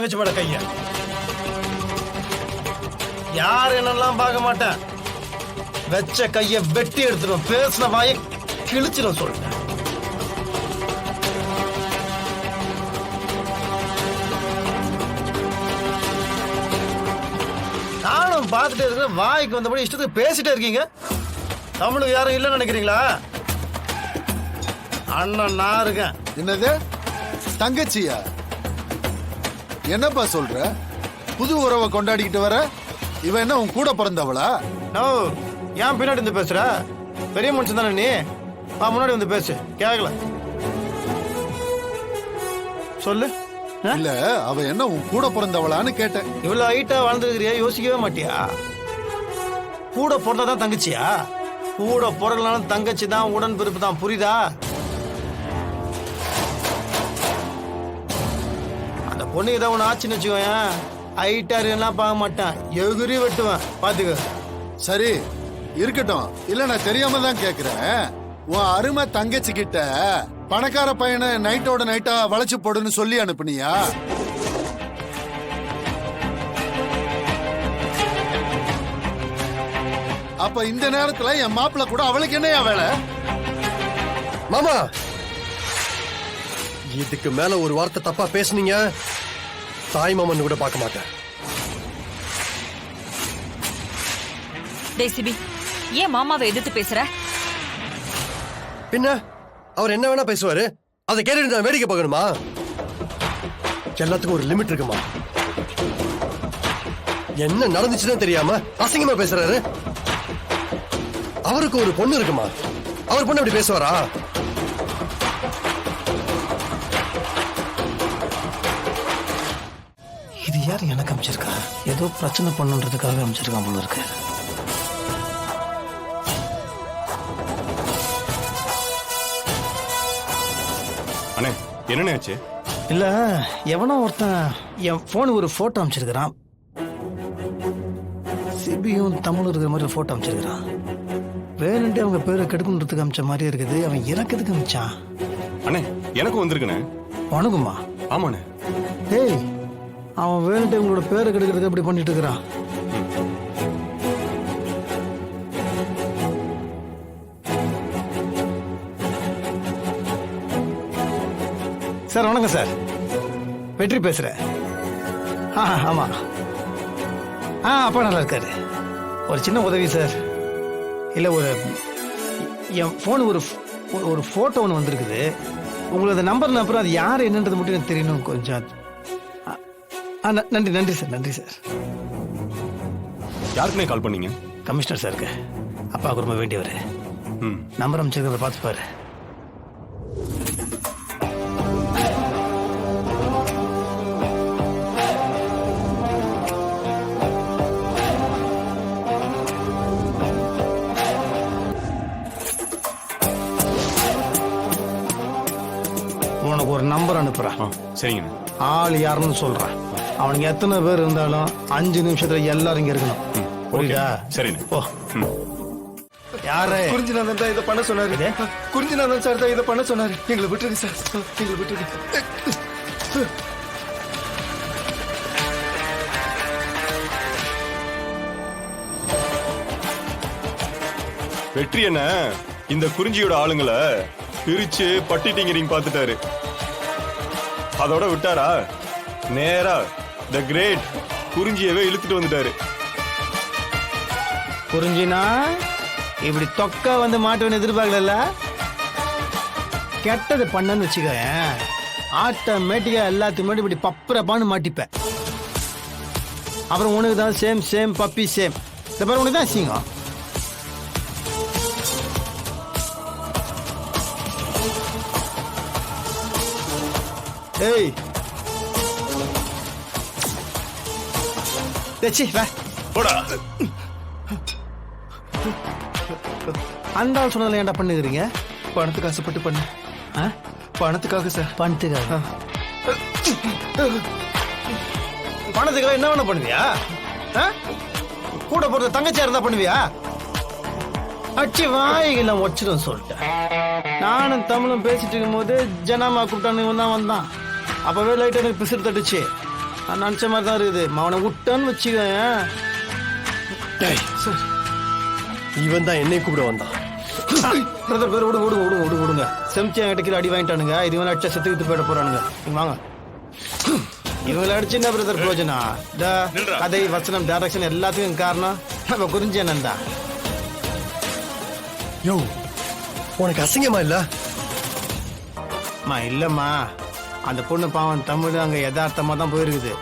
வச்சு போட கைய. யார் என்னெல்லாம் பார்க்க மாட்டேன். வச்ச கைய வெட்டி எடுத்துடும். பேசின வாயை கிழிச்சிடும் சொல்லிட்டேன். நானும் பார்த்துட்டே இருக்கிற வாய்க்கு வந்தபடி இஷ்டத்துக்கு பேசிட்டே இருக்கீங்க. தமிழுக்கு யாரும் இல்லைன்னு நினைக்கிறீங்களா? அண்ணன் நான் இருக்கேன். என்னது தங்கச்சியா? என்னப்பா சொல்ற? புது உறவை கொண்டாடிக்கிட்டு வர? இவன் என்ன உன் கூட பிறந்தவளா? நோ, ஏன் பின்னாடி வந்து பேசுற? பெரிய மனுஷன் தானே நீ. முன்னாடி வந்து பேசு. கேட்கல சொல்லு. இல்ல, அவ என்ன உன் கூட பிறந்தவளான்னு கேட்டேன். இவ்வளவு ஹைட்டா வாழ்ந்துருக்கிறியா? யோசிக்கவே மாட்டியா? கூட பிறந்ததான் தங்கச்சியா? கூட பிறகுனாலும் தங்கச்சி தான், உடன் பிறப்பு தான். புரியுதா? அந்த பொண்ணு ஏதாவது ஒன்று ஆச்சுன்னு வச்சுக்கோயேன், ஹைட்டா எல்லாம் பார்க்க மாட்டேன், எகுரி வெட்டுவேன். பாத்துக்க. சரி இருக்கட்டும். இல்ல, நான் தெரியாம தான் கேக்குறேன். உன் அருமை தங்கச்சி கிட்ட பணக்கார பையனை நைட்டோட நைட்டா வளைச்சு போடுன்னு சொல்லி அனுப்புனியா? அப்ப இந்த நேரத்துல என் மாப்பிள்ள கூட அவளுக்கு என்னையா வேலை? மாமா, இதுக்கு மேல ஒரு வார்த்தை தப்பா பேசுனீங்க, தாய் மாமன் கூட பார்க்க மாட்டேன். டேய் சிபி, ஏன் மாமாவை எதிர்த்து பேசுற? பின்ன அவர் என்ன வேணா பேசுவாரு, அதை கேட்டுட்டு நான் வேடிக்கை பார்க்கணுமா? எல்லாத்துக்கும் ஒரு லிமிட் இருக்குமா? என்ன நடந்துச்சுன்னு தெரியாம அசிங்கமா பேசுறாரு. அவருக்கு ஒரு பொண்ணு இருக்குமா? அவர் பொண்ணு அப்படி பேசுவாரா? இது யார் எனக்கு அமைச்சிருக்கா? ஏதோ பிரச்சனை பண்ணுன்றதுக்காக அமைச்சிருக்கான் போல இருக்கு. அண்ணே, என்ன ஆச்சு? இல்ல, எவனோ ஒருத்தன் என் போனுக்கு ஒரு போட்டோ அமைச்சிருக்கிறான். சிபியும் தமிழும் இருக்கிற மாதிரி ஒரு போட்டோ அமைச்சிருக்கிறான். வேணுன்ட்டு அவங்க பேரை கெடுக்கணுன்றதுக்கு அமைச்ச மாதிரி இருக்குது. அவன் இறக்கிறதுக்கு அமைச்சான். அண்ணே, எனக்கும் வந்திருக்குண்ணே. உனக்குமா? ஆமாண்ணே. ஏய், அவன் வேணுன்ட்டு உங்களோட பேரை கெடுக்கிறதுக்கு அப்படி பண்ணிட்டு இருக்கிறான். சார் வணக்கம் சார், வெற்றி பேசுறேன். ஆமா. அப்பா நல்லா இருக்காரு. ஒரு சின்ன உதவி சார். இல்ல, என் போன் ஒரு போட்டோ ஒன்று வந்திருக்குது. உங்களோட நம்பர் அப்புறம் அது யார் என்னன்றது மட்டும் எனக்கு தெரியணும் கொஞ்சம். நன்றி சார், நன்றி சார். யாருக்குண்ணே கால் பண்ணீங்க? கமிஷனர் சாருக்கு. அப்பாவுக்கு ரொம்ப வேண்டியவர். நம்பர் அமைச்சிருக்கிறத பார்த்து பாரு. உனக்கு ஒரு நம்பர் அனுப்புறேன். சரிங்க. ஆள் யாருன்னு சொல்றேன். அவனுக்கு எத்தனை பேர் இருந்தாலும் 5 நிமிஷத்துல எல்லாரும் இங்க இருக்கணும். புரியுதா? சரிண்ணே. ஓ, யாரு? குறிஞ்சிநாதன் தான் இதை பண்ண சொன்னாரு. குறிஞ்சிநாதன் சார் தான் இதை பண்ண சொன்னாரு. எங்களை விட்டுருங்க சார், எங்களை விட்டுருங்க. வெற்றி என்ன இந்த குறிஞ்சியோட ஆளுங்களை பிரிச்சு பட்டிட்டிங்கிறீங்க பாத்துட்டாரு. அதோட விட்டாரா? நேரா த கிரேட் குறிஞ்சியவே இழுத்துட்டு வந்துட்டாரு. குறிஞ்சினா இப்படி தொக்க வந்து மாட்டுவேன்னு எதிர்பார்க்கல. கெட்டது பண்ணன்னு வச்சுக்க, ஆட்டோமேட்டிக்கா எல்லாத்துக்கு முன்னாடி இப்படி பப்புறப்பான்னு மாட்டிப்பேன். அப்புறம் உனக்கு தான் சேம் பப்பி சேம். இந்த பாரு, உனக்கு தான் சிங்கம். ஏய், போடா. அந்த ஆள் சொன்னதுல ஏன்டா பண்ணுகிறீங்க? பணத்துக்கு ஆசைப்பட்டு பண்ண. பணத்துக்காக சார். பணத்துக்காக? பணத்துக்காக என்ன வேணா பண்ணுவியா? கூட போறது தங்கச்சியா இருந்தா பண்ணுவியா? அச்சி வாய்களை ஒச்சிடும் சொல்லிட்டேன். நானும் தமிழும் பேசிட்டு இருக்கும் போது ஜனாமா கூப்பிட்டான்னு தான் வந்தான். அப்பவே லைட் எனக்கு பிசிறு தட்டுச்சு. நான் நினச்ச மாதிரி தான் இருக்குது அவனை விட்டான்னு வச்சுக்கோங்க. டேய், இவன் தான் என்னை கூப்பிட வந்தான். பிரதர் பேர் விடுங்க. செமிச்சு என்கிட்ட கீழே அடி வாங்கிட்டானுங்க. இது இவனை அடிச்சா செத்து வித்து போயிட போறானுங்க. நீங்க வாங்க. இவங்களை அடிச்சு என்ன பிரதர் பிரயோஜனா? கதை வசனம் டைரக்ஷன் எல்லாத்துக்கும் காரணம் நம்ம குறிஞ்சி என்னண்டா. யோ, உனக்கு அசிங்கமா இல்ல? இல்லம்மா, அந்த பொண்ணு பாவம் தமிழ் அங்க யதார்த்தமா தான் போயிருக்குது.